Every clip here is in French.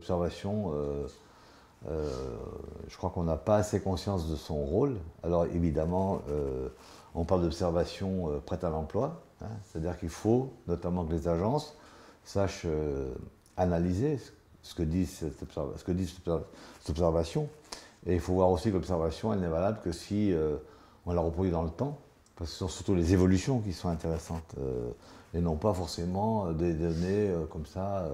L'observation, je crois qu'on n'a pas assez conscience de son rôle. Alors évidemment, on parle d'observation prête à l'emploi, hein, c'est-à-dire qu'il faut notamment que les agences sachent analyser ce que dit cette observation. Et il faut voir aussi que l'observation, elle n'est valable que si on la reproduit dans le temps, parce que ce sont surtout les évolutions qui sont intéressantes, et non pas forcément des données comme ça,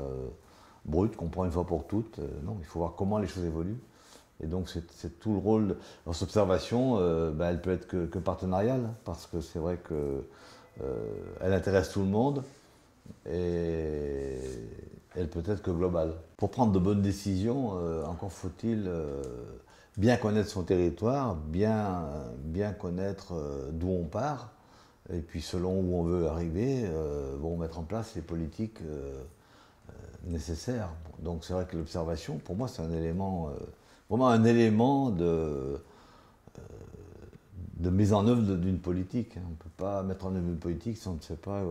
brutes, qu'on prend une fois pour toutes. Non, il faut voir comment les choses évoluent. Et donc c'est tout le rôle. Alors cette observation, elle peut être que partenariale, parce que c'est vrai qu'elle intéresse tout le monde, et elle peut être que globale. Pour prendre de bonnes décisions, encore faut-il bien connaître son territoire, bien connaître d'où on part, et puis selon où on veut arriver, mettre en place les politiques nécessaires. Donc c'est vrai que l'observation, pour moi, c'est un élément, vraiment un élément de mise en œuvre d'une politique. On ne peut pas mettre en œuvre une politique si on ne sait pas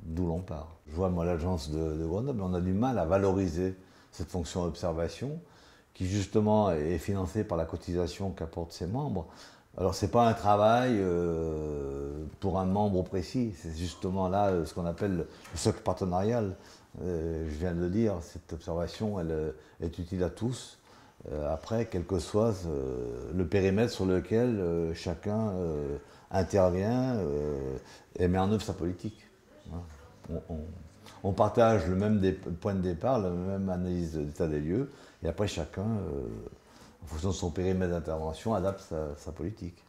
d'où l'on part. Je vois, moi, l'agence de Grenoble, on a du mal à valoriser cette fonction observation, qui justement est financée par la cotisation qu'apportent ses membres. Alors c'est pas un travail pour un membre précis, c'est justement là ce qu'on appelle le socle partenarial. Je viens de le dire, cette observation, elle est utile à tous. Après, quel que soit le périmètre sur lequel chacun intervient et met en œuvre sa politique. On partage le même point de départ, la même analyse d'état des lieux, et après chacun, en fonction de son périmètre d'intervention, adapte sa politique.